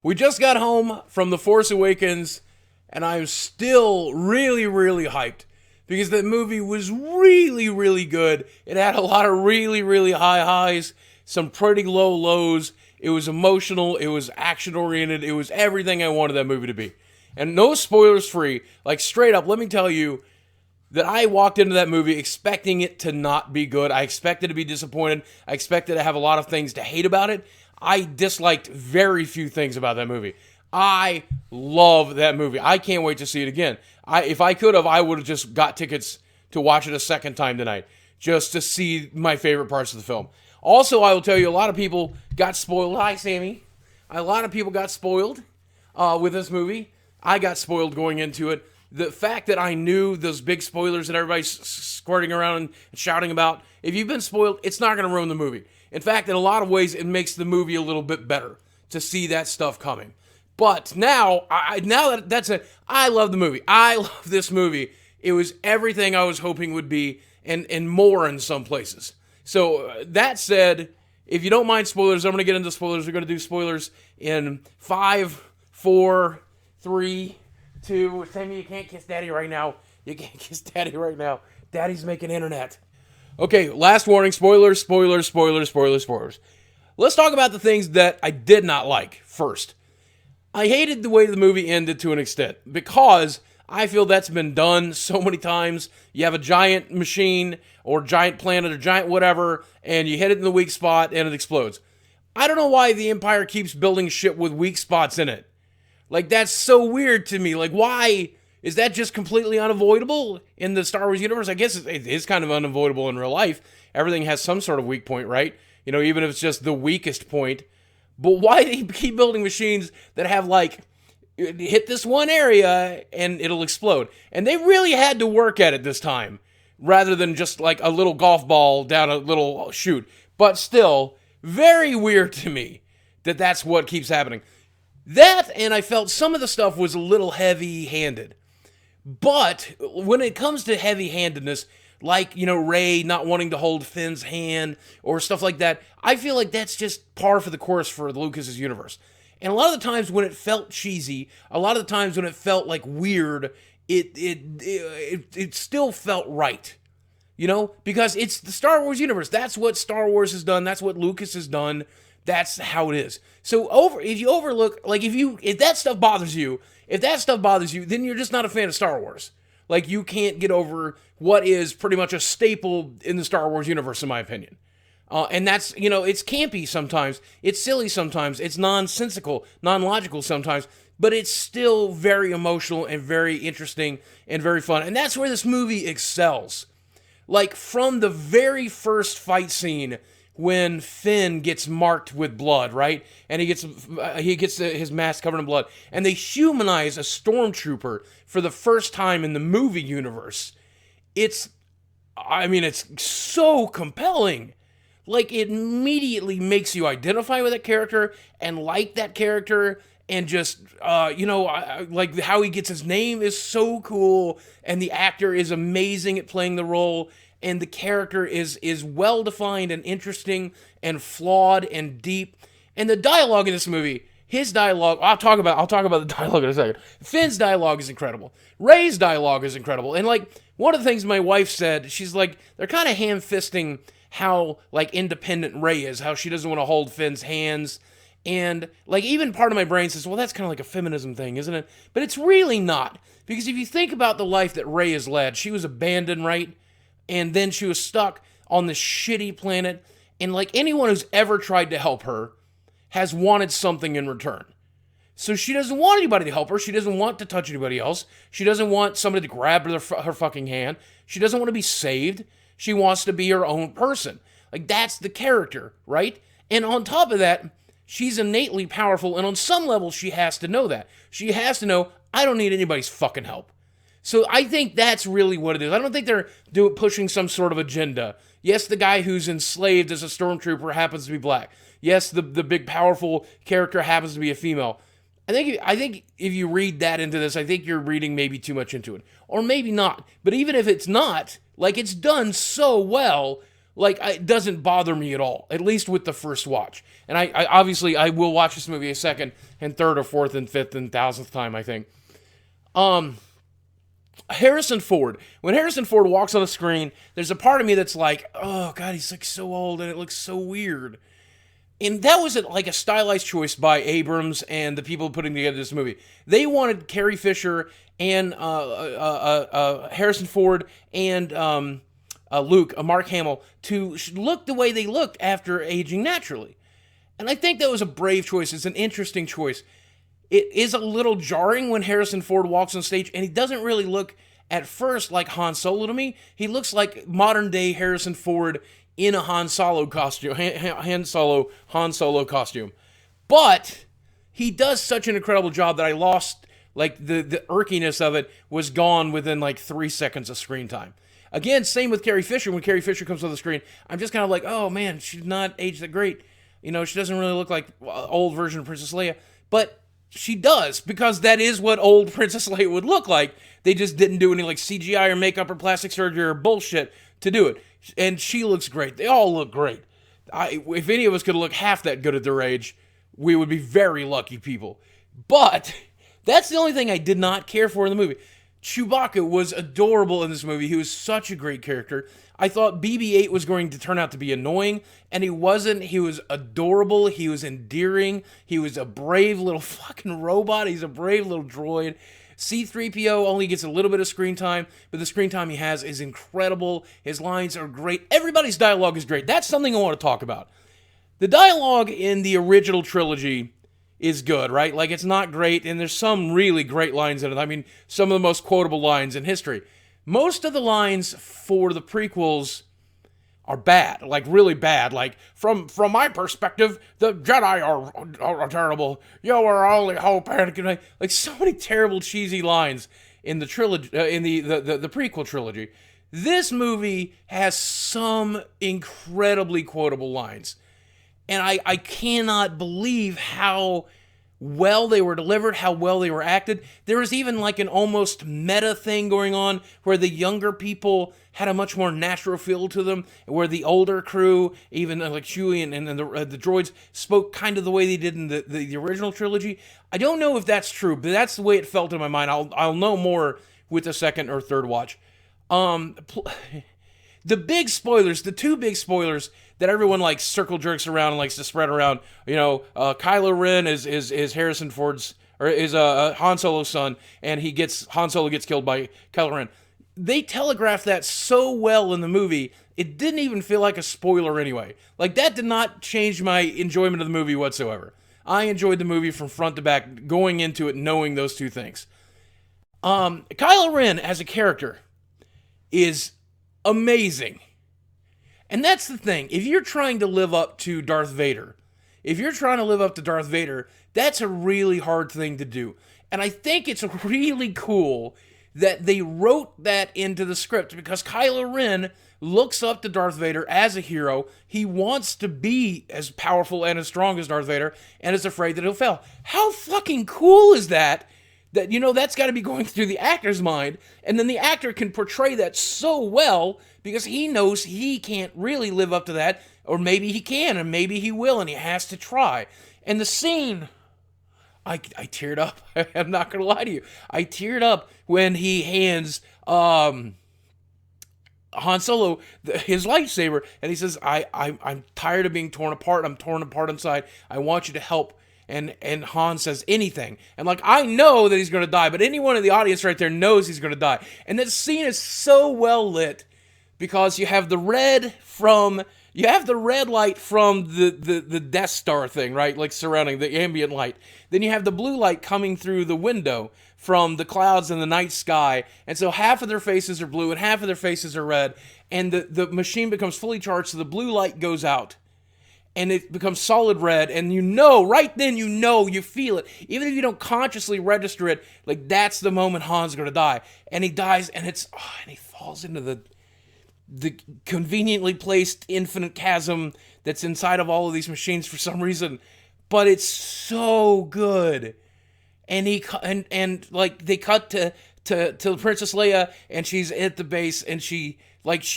We just got home from The Force Awakens, and I'm still really, really hyped because that movie was really, really good. It had a lot of really, really high highs, some pretty low lows. It was emotional, it was action oriented, it was everything I wanted that movie to be. And no spoilers free, like straight up, let me tell you that I walked into that movie expecting it to not be good. I expected to be disappointed. I expected to have a lot of things to hate about it. I disliked very few things about that movie. I love that movie. I can't wait to see it again. If I could have, I would have just got tickets to watch it a second time tonight, just to see my favorite parts of the film. Also, I will tell you, a lot of people got spoiled. Hi, Sammy. A lot of people got spoiled with this movie. I got spoiled going into it. The fact that I knew those big spoilers that everybody's squirting around and shouting about, if you've been spoiled, it's not going to ruin the movie. In fact, in a lot of ways, it makes the movie a little bit better to see that stuff coming. But now, I love the movie. I love this movie. It was everything I was hoping would be, and more in some places. So that said, if you don't mind spoilers, I'm going to get into spoilers. We're going to do spoilers in 5, 4, 3, 2. Sammy, you can't kiss Daddy right now. You can't kiss Daddy right now. Daddy's making internet. Okay, last warning, spoilers. Let's talk about the things that I did not like first. I hated the way the movie ended to an extent because I feel that's been done so many times. You have a giant machine or giant planet or giant whatever, and you hit it in the weak spot and it explodes. I don't know why the Empire keeps building shit with weak spots in it. Like, that's so weird to me. Like, why? Is that just completely unavoidable in the Star Wars universe? I guess it is kind of unavoidable in real life. Everything has some sort of weak point, right? You know, even if it's just the weakest point. But why do they keep building machines that have, like, hit this one area and it'll explode? And they really had to work at it this time, rather than just, like, a little golf ball down a little chute. But still, very weird to me that that's what keeps happening. That, and I felt some of the stuff was a little heavy-handed. But when it comes to heavy-handedness, like, you know, Rey not wanting to hold Finn's hand or stuff like that, I feel like that's just par for the course for Lucas's universe. And a lot of the times when it felt cheesy, a lot of the times when it felt like weird, it still felt right. You know, because it's the Star Wars universe. That's what Star Wars has done. That's what Lucas has done. That's how it is. So if you overlook, like if that stuff bothers you, then you're just not a fan of Star Wars. Like, you can't get over what is pretty much a staple in the Star Wars universe, in my opinion. And that's, you know, it's campy sometimes, it's silly sometimes, it's nonsensical, non-logical sometimes, but it's still very emotional and very interesting and very fun. And that's where this movie excels. Like, from the very first fight scene, when Finn gets marked with blood, right? And he gets his mask covered in blood. And they humanize a stormtrooper for the first time in the movie universe. It's so compelling. Like, it immediately makes you identify with that character and like that character. And just, like how he gets his name is so cool. And the actor is amazing at playing the role. And the character is well-defined and interesting and flawed and deep. And the dialogue in this movie, his dialogue, I'll talk about the dialogue in a second. Finn's dialogue is incredible. Rey's dialogue is incredible. And, like, one of the things my wife said, she's like, they're kind of ham-fisting how, like, independent Rey is, how she doesn't want to hold Finn's hands. And, like, even part of my brain says, well, that's kind of like a feminism thing, isn't it? But it's really not. Because if you think about the life that Rey has led, she was abandoned, right? And then she was stuck on this shitty planet. And, like, anyone who's ever tried to help her has wanted something in return. So she doesn't want anybody to help her. She doesn't want to touch anybody else. She doesn't want somebody to grab her fucking hand. She doesn't want to be saved. She wants to be her own person. Like, that's the character, right? And on top of that, she's innately powerful. And on some level, she has to know that. She has to know, I don't need anybody's fucking help. So I think that's really what it is. I don't think they're pushing some sort of agenda. Yes, the guy who's enslaved as a stormtrooper happens to be black. Yes, the big powerful character happens to be a female. I think if you read that into this, I think you're reading maybe too much into it. Or maybe not. But even if it's not, like, it's done so well, like, it doesn't bother me at all, at least with the first watch. And I obviously, I will watch this movie a second and third or fourth and fifth and thousandth time, I think. Harrison Ford. When Harrison Ford walks on the screen, there's a part of me that's like, oh, God, he's like so old and it looks so weird. And that was like a stylized choice by Abrams and the people putting together this movie. They wanted Carrie Fisher and Harrison Ford and Luke, Mark Hamill, to look the way they looked after aging naturally. And I think that was a brave choice. It's an interesting choice. It is a little jarring when Harrison Ford walks on stage, and he doesn't really look at first like Han Solo to me. He looks like modern day Harrison Ford in a Han Solo costume, Han Solo costume. But he does such an incredible job that I lost, like, the irkiness of it was gone within like 3 seconds of screen time. Again, same with Carrie Fisher. When Carrie Fisher comes on the screen, I'm just kind of like, oh man, she's not aged that great. You know, she doesn't really look like old version of Princess Leia. But she does, because that is what old Princess Leia would look like. They just didn't do any like CGI or makeup or plastic surgery or bullshit to do it. And she looks great. They all look great. If any of us could look half that good at their age, we would be very lucky people. But that's the only thing I did not care for in the movie. Chewbacca was adorable in this movie. He was such a great character. I thought BB-8 was going to turn out to be annoying, and he wasn't. He was adorable. He was endearing. He was a brave little fucking robot. He's a brave little droid. C-3PO only gets a little bit of screen time, but the screen time he has is incredible. His lines are great. Everybody's dialogue is great. That's something I want to talk about. The dialogue in the original trilogy is good, right? Like, it's not great, and there's some really great lines in it. I mean, some of the most quotable lines in history. Most of the lines for the prequels are bad, like really bad. Like, from my perspective, the Jedi are terrible. You are only hope. Like, so many terrible, cheesy lines in the trilogy, in the prequel trilogy. This movie has some incredibly quotable lines. And I cannot believe how well they were delivered, how well they were acted. There was even like an almost meta thing going on where the younger people had a much more natural feel to them, where the older crew, even like Chewie and the droids, spoke kind of the way they did in the original trilogy. I don't know if that's true, but that's the way it felt in my mind. I'll know more with the second or third watch. The big spoilers, the two big spoilers that everyone like circle jerks around and likes to spread around, you know, Kylo Ren is Harrison Ford's, or is Han Solo's son, and Han Solo gets killed by Kylo Ren. They telegraphed that so well in the movie, it didn't even feel like a spoiler anyway. Like, that did not change my enjoyment of the movie whatsoever. I enjoyed the movie from front to back, going into it knowing those two things. Kylo Ren as a character is amazing. And that's the thing. If you're trying to live up to Darth Vader, that's a really hard thing to do. And I think it's really cool that they wrote that into the script, because Kylo Ren looks up to Darth Vader as a hero. He wants to be as powerful and as strong as Darth Vader, and is afraid that he'll fail. How fucking cool is that? That, you know, that's got to be going through the actor's mind, and then the actor can portray that so well because he knows he can't really live up to that, or maybe he can, and maybe he will, and he has to try. And the scene, I teared up. I'm not going to lie to you. I teared up when he hands Han Solo his lightsaber, and he says, I'm tired of being torn apart. I'm torn apart inside. I want you to help. And Han says anything. And like, I know that he's going to die, but anyone in the audience right there knows he's going to die. And that scene is so well lit because you have the red light from the Death Star thing, right? Like surrounding the ambient light. Then you have the blue light coming through the window from the clouds and the night sky. And so half of their faces are blue and half of their faces are red. And the machine becomes fully charged, so the blue light goes out. And it becomes solid red, and you know, right then, you feel it. Even if you don't consciously register it, like, that's the moment Han's gonna die. And he dies, and and he falls into the conveniently placed infinite chasm that's inside of all of these machines for some reason. But it's so good. And like, they cut to Princess Leia, and she's at the base, and she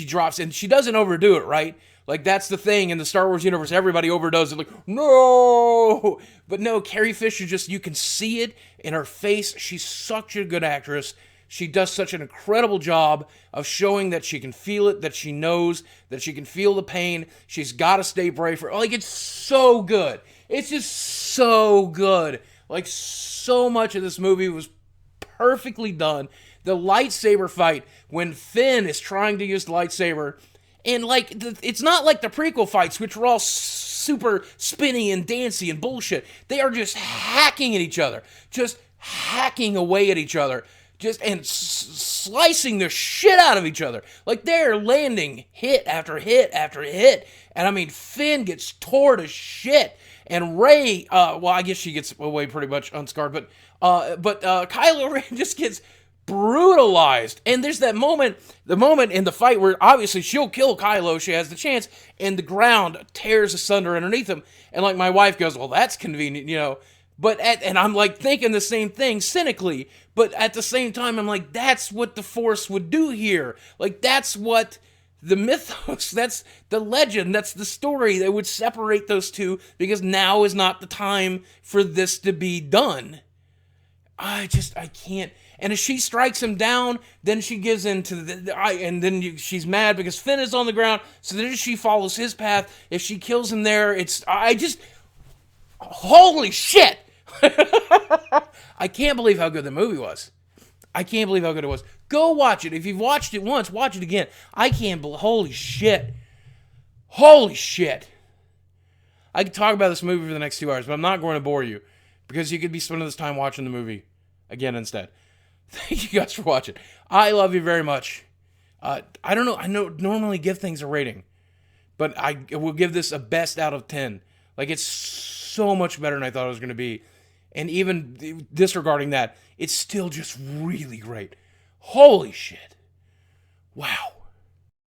drops, and she doesn't overdo it, right? Like, that's the thing in the Star Wars universe. Everybody overdoes it. Like, no! But no, Carrie Fisher just, you can see it in her face. She's such a good actress. She does such an incredible job of showing that she can feel it, that she knows, that she can feel the pain. She's got to stay brave for it. Like, it's so good. It's just so good. Like, so much of this movie was perfectly done. The lightsaber fight, when Finn is trying to use the lightsaber, and, like, it's not like the prequel fights, which were all super spinny and dancy and bullshit. They are just hacking at each other. Just hacking away at each other. And slicing the shit out of each other. Like, they're landing hit after hit after hit. And, I mean, Finn gets tore to shit. And Rey, well, I guess she gets away pretty much unscarred. But Kylo Ren just gets brutalized. And there's the moment in the fight where obviously she'll kill Kylo, she has the chance, and the ground tears asunder underneath him. And like my wife goes, well, that's convenient, you know. And I'm like thinking the same thing cynically, but at the same time I'm like, that's what the Force would do here. Like, that's what the mythos, that's the legend, that's the story that would separate those two, because now is not the time for this to be done. I can't. And if she strikes him down, then she gives in to she's mad because Finn is on the ground. So then she follows his path. If she kills him there, holy shit! I can't believe how good the movie was. I can't believe how good it was. Go watch it. If you've watched it once, watch it again. Holy shit. Holy shit. I could talk about this movie for the next 2 hours, but I'm not going to bore you, because you could be spending this time watching the movie again instead. Thank you guys for watching. I love you very much. I don't know. I normally give things a rating, but I will give this a best out of 10. Like, it's so much better than I thought it was going to be. And even disregarding that, it's still just really great. Holy shit. Wow.